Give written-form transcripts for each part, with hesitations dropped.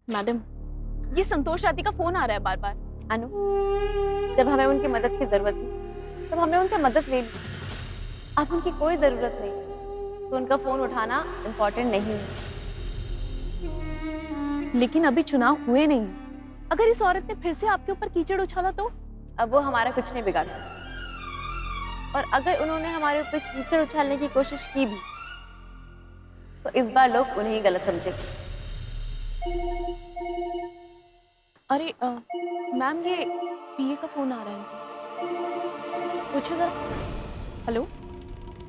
Madam, ये संतोष राठी का phone आ रहा है बार बार। अनु, जब हमें उनकी मदद की जरूरत थी तब हमने उनसे मदद ले ली। अब उनकी कोई जरूरत नहीं तो उनका फोन उठाना इम्पोर्टेंट नहीं है। लेकिन अभी चुनाव हुए नहीं है। अगर इस औरत ने फिर से आपके ऊपर कीचड़ उछाला तो? अब वो हमारा कुछ नहीं बिगाड़ सकती, और अगर उन्होंने हमारे ऊपर कीचड़ उछालने की कोशिश की भी तो इस बार लोग उन्हें ही गलत समझेंगे। अरे मैम, ये पीए का फोन आ रहा है इनका। पूछो जरा। हेलो।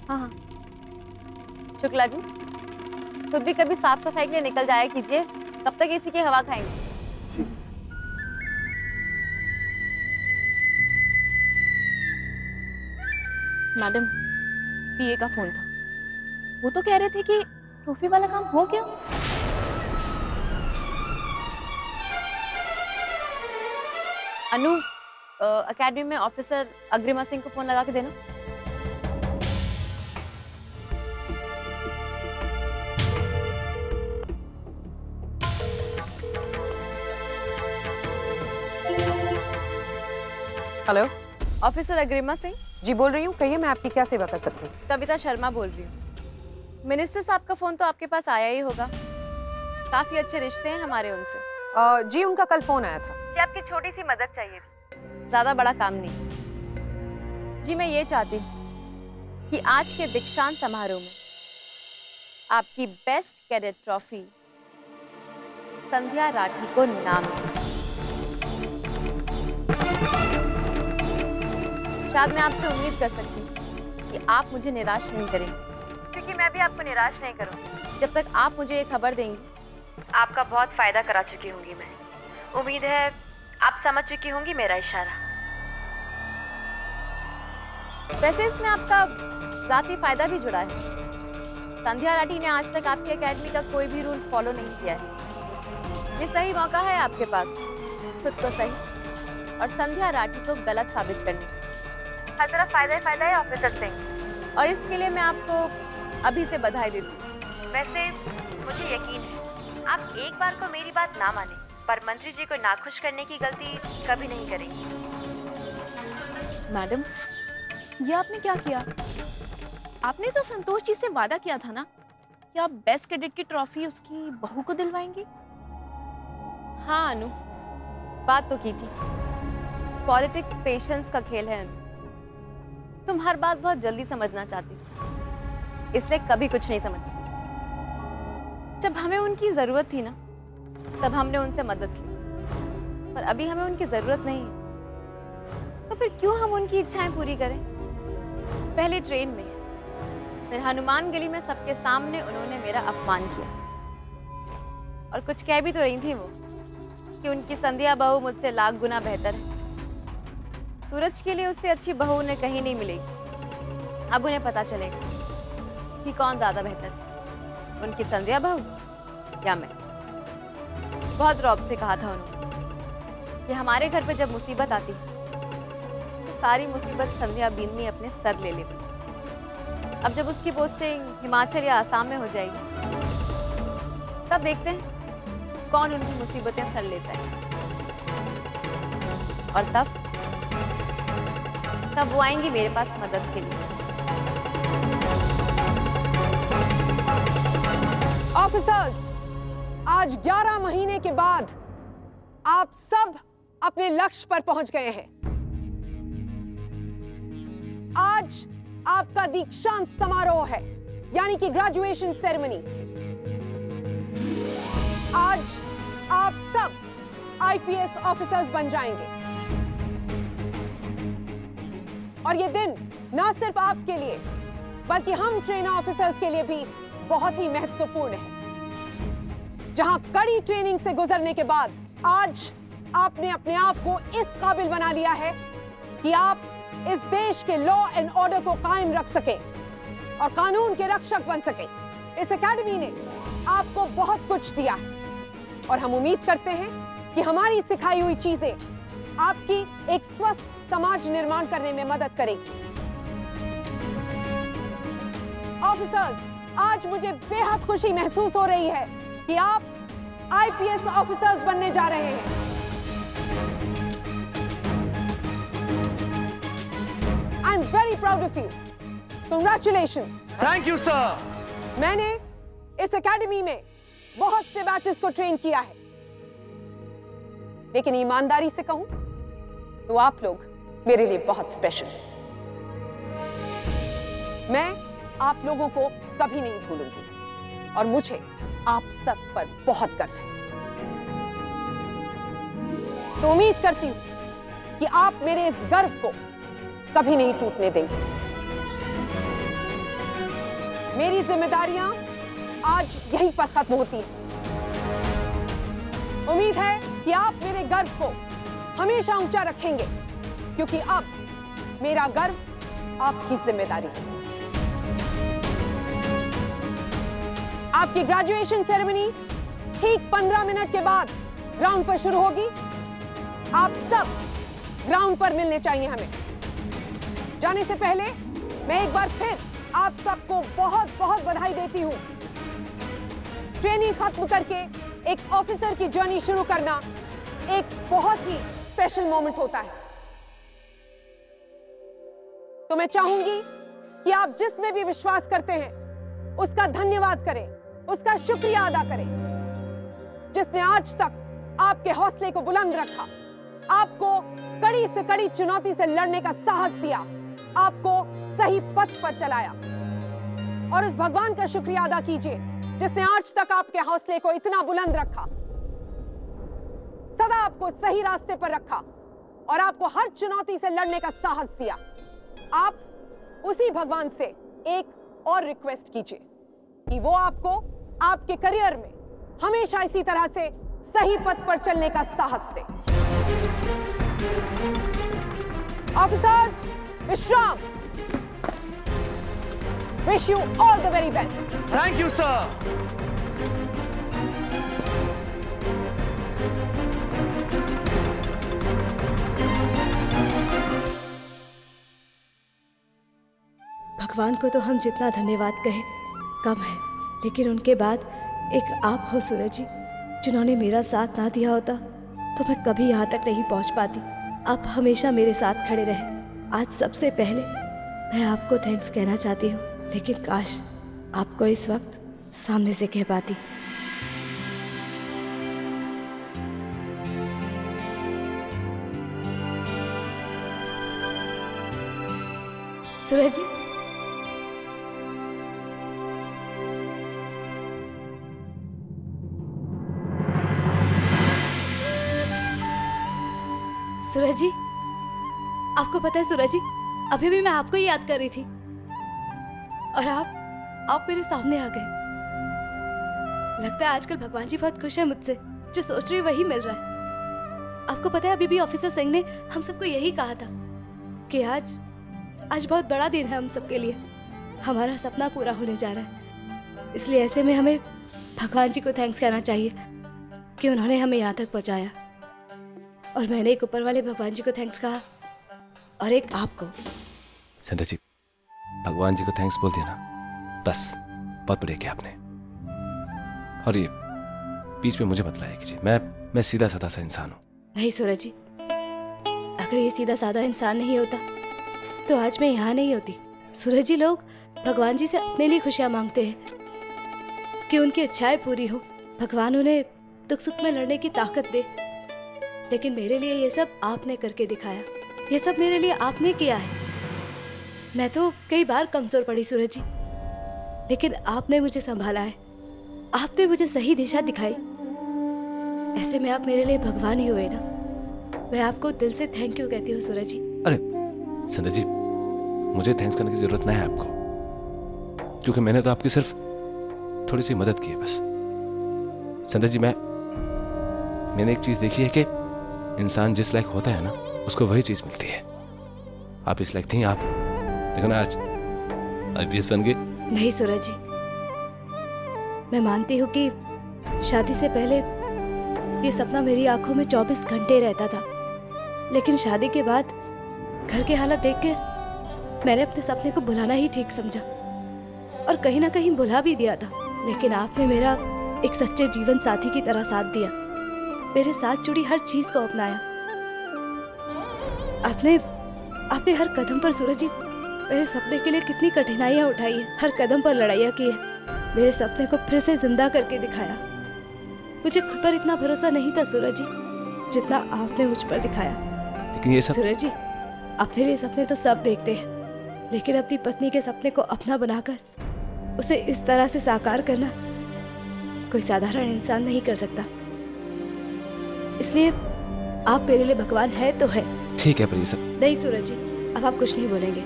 हाँ हाँ। शुक्ला जी, खुद भी कभी साफ सफाई के लिए निकल जाया कीजिए, कब तक इसी की हवा खाएंगे। मैडम, पीए का फोन था। वो तो कह रहे थे कि ट्रॉफी वाला काम हो गया। अनु, एकेडमी में ऑफिसर अग्रिमा सिंह को फोन लगा के देना। हेलो, ऑफिसर अग्रिमा सिंह जी बोल रही हूँ। कहिए, मैं आपकी क्या सेवा कर सकती हूँ? कविता शर्मा बोल रही हूँ। मिनिस्टर साहब का फोन तो आपके पास आया ही होगा, काफी अच्छे रिश्ते हैं हमारे उनसे। जी उनका कल फोन आया था। जी आपकी छोटी सी मदद चाहिए थी, ज्यादा बड़ा काम नहीं। जी मैं ये चाहती हूँ कि आज के दीक्षांत समारोह में आपकी बेस्ट कैडेट ट्रॉफी संध्या राठी को नाम दें। शायद मैं आपसे उम्मीद कर सकती हूँ कि आप मुझे निराश नहीं करेंगे, क्योंकि मैं भी आपको निराश नहीं करूँगी जब तक आप मुझे ये खबर देंगी। आपका बहुत फायदा करा चुकी होंगी मैं, उम्मीद है आप समझ चुकी होंगी मेरा इशारा। वैसे इसमें आपका जाती फायदा भी जुड़ा है। संध्या राठी ने आज तक आपकी एकेडमी का कोई भी रूल फॉलो नहीं किया है। ये सही मौका है आपके पास खुद को सही और संध्या राठी को गलत साबित करने। हर तरफ फायदा ही फायदा है ऑफिसर सिंह, और इसके लिए मैं आपको अभी से बधाई देती हूँ। वैसे मुझे यकीन है आप एक बार को मेरी बात ना माने, पर मंत्री जी को नाखुश करने की गलती कभी नहीं करेंगी। मैडम, ये आपने क्या किया? आपने तो संतोष जी से वादा किया था ना कि आप बेस्ट कैडेट की ट्रॉफी उसकी बहू को दिलवाएंगे। हाँ अनु, बात तो की थी। पॉलिटिक्स पेशेंस का खेल है अनु। तुम हर बात बहुत जल्दी समझना चाहती, इसलिए कभी कुछ नहीं समझती। जब हमें उनकी जरूरत थी ना, तब हमने उनसे मदद ली, पर अभी हमें उनकी जरूरत नहीं है, तो फिर क्यों हम उनकी इच्छाएं पूरी करें? पहले ट्रेन में, फिर हनुमान गली में सबके सामने उन्होंने मेरा अपमान किया, और कुछ कह भी तो रही थी वो कि उनकी संध्या बहू मुझसे लाख गुना बेहतर है। सूरज के लिए उससे अच्छी बहू उन्हें कहीं नहीं मिलेगी। अब उन्हें पता चलेगा कि कौन ज्यादा बेहतर है, उनकी संध्या बहू या मैं। बहुत रौब से कहा था उन्होंने कि हमारे घर पे जब मुसीबत आती तो सारी मुसीबत संध्या बीननी अपने सर ले लेती। अब जब उसकी पोस्टिंग हिमाचल या आसाम में हो जाएगी, तब देखते हैं कौन उनकी मुसीबतें सर लेता है, और तब वो आएंगी मेरे पास मदद के लिए। ऑफिसर्स, आज 11 महीने के बाद आप सब अपने लक्ष्य पर पहुंच गए हैं। आज आपका दीक्षांत समारोह है, यानी कि ग्रेजुएशन सेरेमनी। आज आप सब आईपीएस ऑफिसर्स बन जाएंगे, और ये दिन ना सिर्फ आपके लिए बल्कि हम ट्रेनर ऑफिसर्स के लिए भी बहुत ही महत्वपूर्ण है। जहां कड़ी ट्रेनिंग से गुजरने के बाद आज आपने अपने आप को इस काबिल बना लिया है कि आप इस देश के लॉ एंड ऑर्डर को कायम रख सके और कानून के रक्षक बन सके। इस एकेडमी ने आपको बहुत कुछ दिया है, और हम उम्मीद करते हैं कि हमारी सिखाई हुई चीजें आपकी एक स्वस्थ समाज निर्माण करने में मदद करेगी। ऑफिसर्स, आज मुझे बेहद खुशी महसूस हो रही है कि आप आईपीएस ऑफिसर्स बनने जा रहे हैं। I am very proud of you. Congratulations. Thank you sir. मैंने इस एकेडमी में बहुत से बैचेस को ट्रेन किया है, लेकिन ईमानदारी से कहूं तो आप लोग मेरे लिए बहुत स्पेशल हैं। मैं आप लोगों को कभी नहीं भूलूंगी और मुझे आप सब पर बहुत गर्व है। तो उम्मीद करती हूं कि आप मेरे इस गर्व को कभी नहीं टूटने देंगे। मेरी जिम्मेदारियां आज यहीं पर खत्म होती हैं। उम्मीद है कि आप मेरे गर्व को हमेशा ऊंचा रखेंगे, क्योंकि अब मेरा गर्व आपकी जिम्मेदारी है। आपकी ग्रेजुएशन सेरेमनी ठीक 15 मिनट के बाद ग्राउंड पर शुरू होगी। आप सब ग्राउंड पर मिलने चाहिए हमें। जाने से पहले मैं एक बार फिर आप सबको बहुत बहुत बधाई देती हूं। ट्रेनिंग खत्म करके एक ऑफिसर की जर्नी शुरू करना एक बहुत ही स्पेशल मोमेंट होता है। तो मैं चाहूंगी कि आप जिसमें भी विश्वास करते हैं उसका धन्यवाद करें, उसका शुक्रिया अदा करें, जिसने आज तक आपके हौसले को बुलंद रखा, आपको कड़ी से कड़ी चुनौती से लड़ने का साहस दिया, आपको सही पथ पर चलाया। और उस भगवान का शुक्रिया अदा कीजिए जिसने आज तक आपके हौसले को इतना बुलंद रखा, सदा आपको सही रास्ते पर रखा और आपको हर चुनौती से लड़ने का साहस दिया। आप उसी भगवान से एक और रिक्वेस्ट कीजिए कि वो आपको आपके करियर में हमेशा इसी तरह से सही पथ पर चलने का साहस दे। ऑफिसर्स, विश्राम। Wish you all the very best. Thank you sir. भगवान को तो हम जितना धन्यवाद कहें कम है, लेकिन उनके बाद एक आप हो सूरज जी, जिन्होंने मेरा साथ ना दिया होता तो मैं कभी यहाँ तक नहीं पहुँच पाती। आप हमेशा मेरे साथ खड़े रहे। आज सबसे पहले मैं आपको थैंक्स कहना चाहती हूँ, लेकिन काश आपको इस वक्त सामने से कह पाती। सूरज जी, सूरज जी, आपको पता है सूरज जी, अभी भी मैं आपको ही याद कर रही थी और आप मेरे सामने आ गए। लगता है आजकल भगवान जी बहुत खुश है मुझसे, जो सोच रही वही मिल रहा है। आपको पता है अभी भी ऑफिसर सिंह ने हम सबको यही कहा था कि आज बहुत बड़ा दिन है हम सबके लिए, हमारा सपना पूरा होने जा रहा है। इसलिए ऐसे में हमें भगवान जी को थैंक्स कहना चाहिए कि उन्होंने हमें यहाँ तक पहुँचाया। और मैंने एक ऊपर वाले भगवान जी को थैंक्स कहा और एक आपको। संध्या जी, भगवान जी को थैंक्स बोल दिया ना, बस बहुत बढ़िया किया आपने। और ये बीच में मुझे मत लाया कीजिए, मैं सीधा साधा सा इंसान हूँ। नहीं सूरज जी, अगर ये सीधा साधा इंसान नहीं होता तो आज मैं यहाँ नहीं होती। सूरज जी, लोग भगवान जी से अपने लिए खुशियाँ मांगते हैं कि उनकी इच्छाएं पूरी हो, भगवान उन्हें दुख सुख में लड़ने की ताकत दे। लेकिन मेरे लिए ये सब आपने करके दिखाया, ये सब मेरे लिए आपने किया है। मैं तो कई बार कमजोर पड़ी सूरज जी, लेकिन आपने मुझे संभाला है, आपने मुझे सही दिशा दिखाई। ऐसे में आप मेरे लिए भगवान ही हुए ना। मैं आपको दिल से थैंक यू कहती हूँ सूरज जी। अरे संध्या जी, मुझे थैंक्स करने की जरूरत नहीं है आपको, क्योंकि मैंने तो आपकी सिर्फ थोड़ी सी मदद की है बस। संध्या जी, मैंने एक चीज देखी है कि इंसान जिस लायक होता है ना, उसको वही चीज मिलती है। आप इस लायक थी, आप देखो ना आज आईपीएस बन गए। नहीं सूरज जी, मैं मानती हूँ कि शादी से पहले ये सपना मेरी आंखों में 24 घंटे रहता था, लेकिन शादी के बाद घर के हालात देखकर मैंने अपने सपने को भुलाना ही ठीक समझा और कहीं ना कहीं भुला भी दिया था। लेकिन आपने मेरा एक सच्चे जीवन साथी की तरह साथ दिया, मेरे साथ जुड़ी हर चीज को अपनाया। आपने हर कदम पर सूरज जी मेरे सपने के लिए कितनी कठिनाइयां उठाई है, हर कदम पर लड़ाइयां की है, मेरे सपने को फिर से जिंदा करके दिखाया। मुझे खुद पर इतना भरोसा नहीं था सूरज जी जितना आपने मुझ पर दिखाया। लेकिन ये सब सूरज जी, अपने लिए सपने तो सब देखते हैं, लेकिन अपनी पत्नी के सपने को अपना बनाकर उसे इस तरह से साकार करना कोई साधारण इंसान नहीं कर सकता। इसलिए आप मेरे लिए भगवान है तो है। ठीक है, पर ये सब नहीं सूरज जी, अब आप कुछ नहीं बोलेंगे,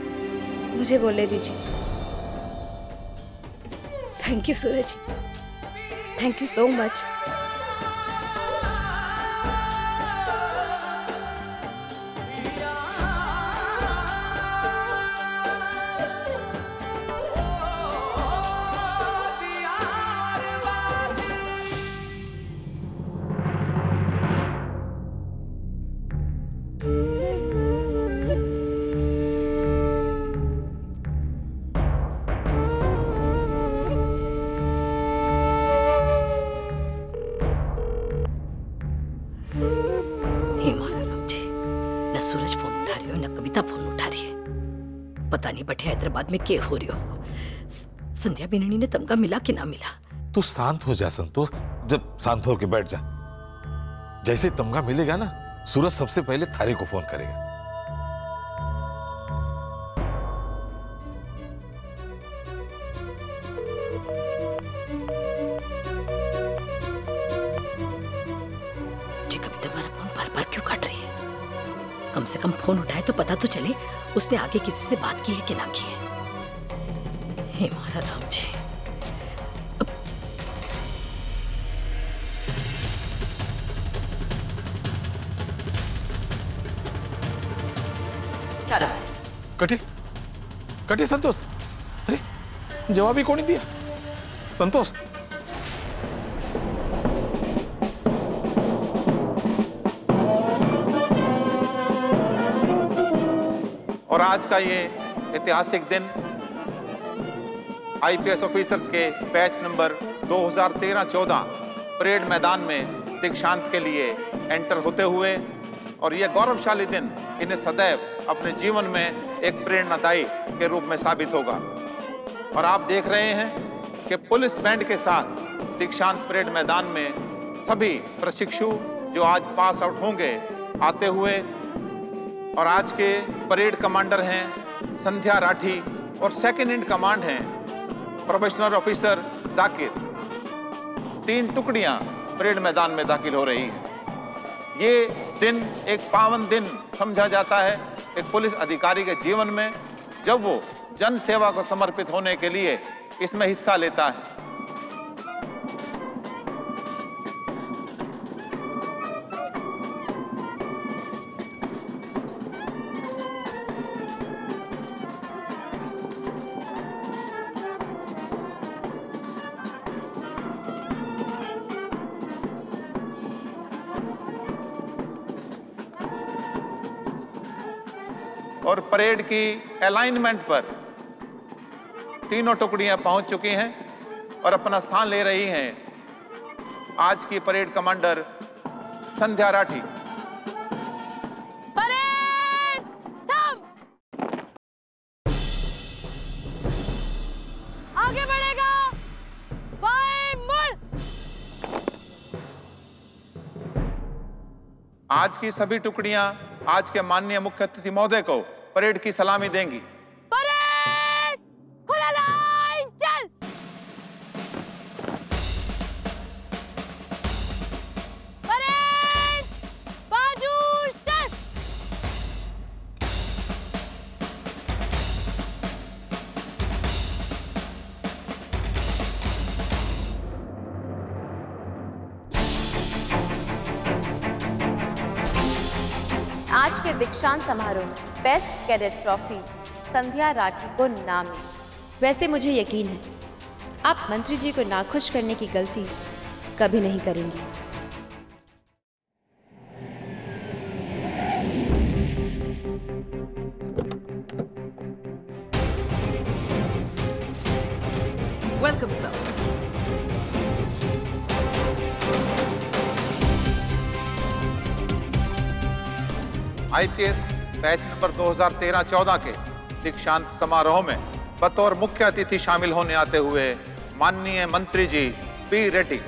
मुझे बोलने दीजिए। Thank you Suraj ji, thank you so much. Suraj phone उठा रही हो न कविता फोन उठा रही है। पता नहीं बटे हैदराबाद में क्या हो रही हो। संध्या बिननी ने तमगा मिला कि ना मिला? तू शांत हो जा संतोष, जब शांत होके बैठ जा। जैसे तमगा मिलेगा ना, सूरज सबसे पहले थारे को फोन करेगा। जी कविता हमारा फोन बार बार क्यों काट रही है? कम से कम फोन उठाए तो पता तो चले उसने आगे किसी से बात की है कि ना की है। हे मारा राम जी। कटे कटे संतोष, अरे जवाब ही कौन दिया संतोष? और आज का ये ऐतिहासिक दिन आईपीएस ऑफिसर्स के बैच नंबर 2013-14 परेड मैदान में दीक्षांत के लिए एंटर होते हुए, और यह गौरवशाली दिन इन्हें सदैव अपने जीवन में एक प्रेरणादायी के रूप में साबित होगा। और आप देख रहे हैं कि पुलिस बैंड के साथ दीक्षांत परेड मैदान में सभी प्रशिक्षु जो आज पास आउट होंगे आते हुए, और आज के परेड कमांडर हैं संध्या राठी और सेकेंड इन कमांड हैं प्रोबेशनर ऑफिसर जाकिर। 3 टुकड़ियां परेड मैदान में दाखिल हो रही हैं। ये दिन एक पावन दिन समझा जाता है एक पुलिस अधिकारी के जीवन में, जब वो जन सेवा को समर्पित होने के लिए इसमें हिस्सा लेता है। और परेड की अलाइनमेंट पर तीनों टुकड़ियां पहुंच चुकी हैं और अपना स्थान ले रही हैं आज की परेड कमांडर संध्या राठी। परेड थम! आगे बढ़ेगा, बाएं मुड़। आज की सभी टुकड़ियां आज के माननीय मुख्य अतिथि महोदय को परेड की सलामी देंगी। परेड खुला लाइन चल। परेड बाजू चल। आज के दीक्षांत समारोह में बेस्ट कैडेट ट्रॉफी संध्या राठी को नाम मिली। वैसे मुझे यकीन है आप मंत्री जी को नाखुश करने की गलती कभी नहीं करेंगी। Welcome sir. IPS batch number 2013-14 के दीक्षांत समारोह में बतौर मुख्य अतिथि शामिल होने आते हुए माननीय मंत्री जी पी रेड्डी।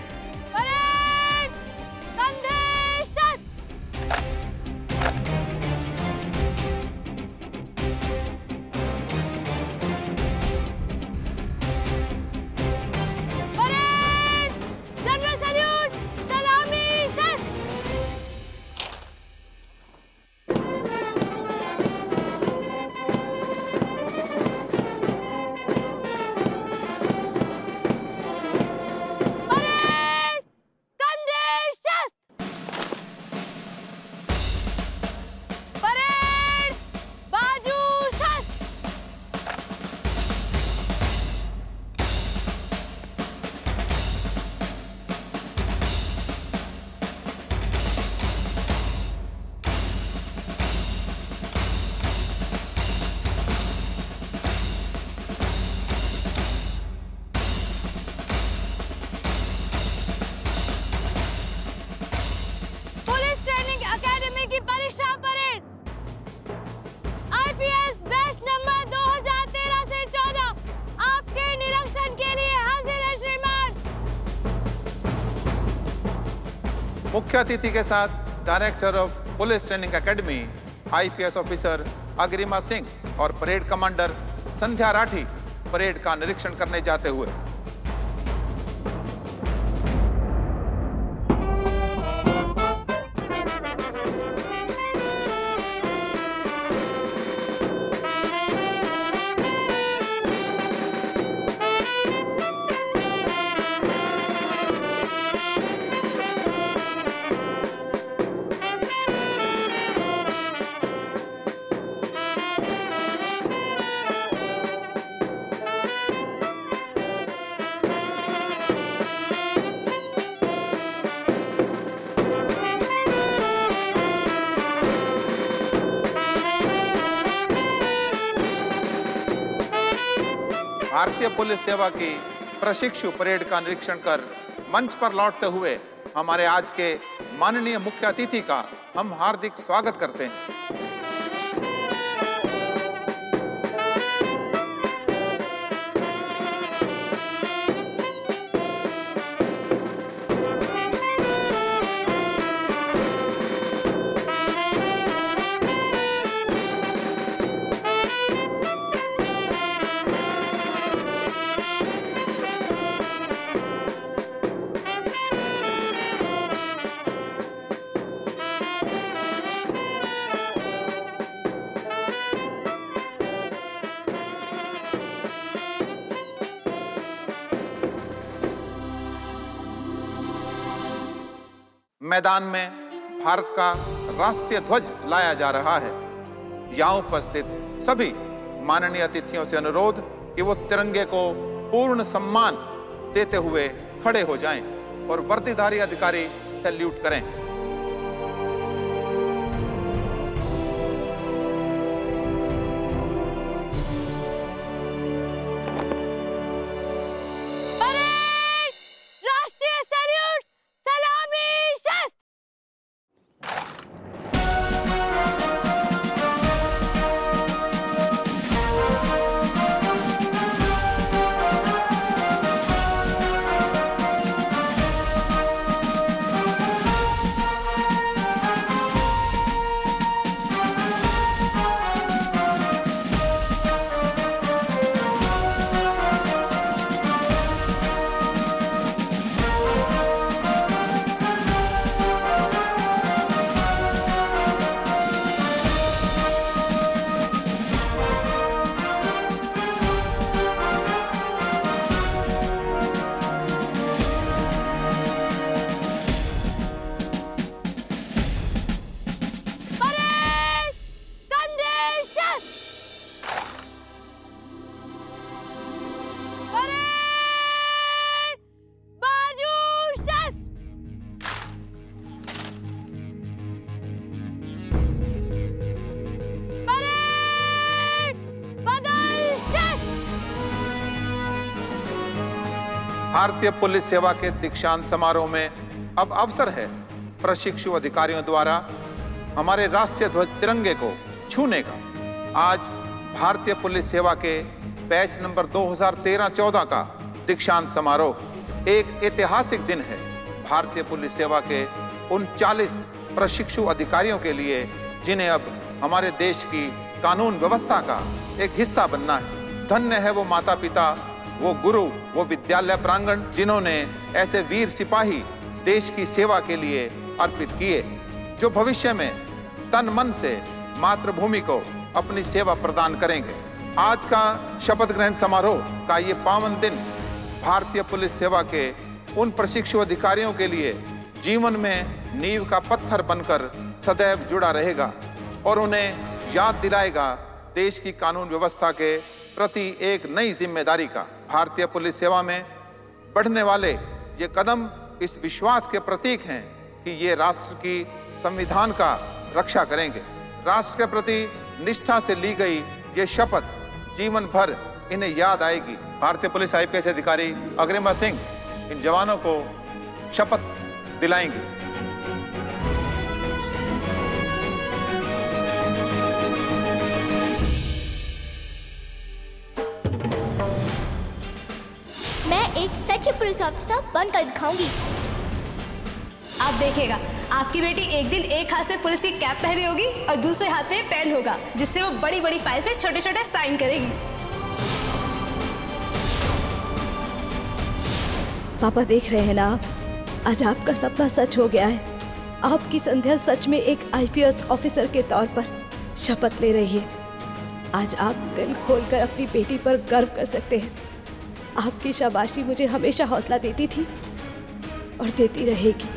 मुख्य अतिथि के साथ director of police training academy IPS officer Agrima Singh और परेड कमांडर संध्या राठी परेड का निरीक्षण करने जाते हुए। भारतीय पुलिस सेवा की प्रशिक्षु परेड का निरीक्षण कर मंच पर लौटते हुए हमारे आज के माननीय मुख्य अतिथि का हम हार्दिक स्वागत करते हैं। मैदान में भारत का राष्ट्रीय ध्वज लाया जा रहा है। यहाँ उपस्थित सभी माननीय अतिथियों से अनुरोध कि वो तिरंगे को पूर्ण सम्मान देते हुए खड़े हो जाएं और वर्दीधारी अधिकारी सैल्यूट करें। भारतीय पुलिस सेवा के दीक्षांत समारोह में अब अवसर है प्रशिक्षु अधिकारियों द्वारा हमारे राष्ट्रीय ध्वज तिरंगे को छूने का। आज भारतीय पुलिस सेवा के बैच नंबर 2013-14 का दीक्षांत समारोह एक ऐतिहासिक दिन है भारतीय पुलिस सेवा के उन 40 प्रशिक्षु अधिकारियों के लिए जिन्हें अब हमारे देश की कानून व्यवस्था का एक हिस्सा बनना है। धन्य है वो माता पिता, वो गुरु, वो विद्यालय प्रांगण जिन्होंने ऐसे वीर सिपाही देश की सेवा के लिए अर्पित किए, जो भविष्य में तन मन से मातृभूमि को अपनी सेवा प्रदान करेंगे। आज का शपथ ग्रहण समारोह का ये पावन दिन भारतीय पुलिस सेवा के उन प्रशिक्षु अधिकारियों के लिए जीवन में नींव का पत्थर बनकर सदैव जुड़ा रहेगा और उन्हें याद दिलाएगा देश की कानून व्यवस्था के प्रति एक नई जिम्मेदारी का। भारतीय पुलिस सेवा में बढ़ने वाले ये कदम इस विश्वास के प्रतीक हैं कि ये राष्ट्र की संविधान का रक्षा करेंगे। राष्ट्र के प्रति निष्ठा से ली गई ये शपथ जीवन भर इन्हें याद आएगी। भारतीय पुलिस आईपीएस अधिकारी अग्रिमा सिंह इन जवानों को शपथ दिलाएंगी। मैं एक सच्ची पुलिस ऑफिसर बनकर दिखाऊंगी। आप देखिएगा, आपकी बेटी एक दिन एक हाथ से पुलिस की कैप पहनी होगी और दूसरे हाथ में पेन होगा, जिससे वो बड़ी बड़ी फाइल्स में छोटे छोटे साइन करेगी। पापा देख रहे हैं ना, आज आपका सपना सच हो गया है। आपकी संध्या सच में एक आईपीएस ऑफिसर के तौर पर शपथ ले रही है। आज आप दिल खोलकर अपनी बेटी पर गर्व कर सकते हैं। आपकी शाबाशी मुझे हमेशा हौसला देती थी और देती रहेगी।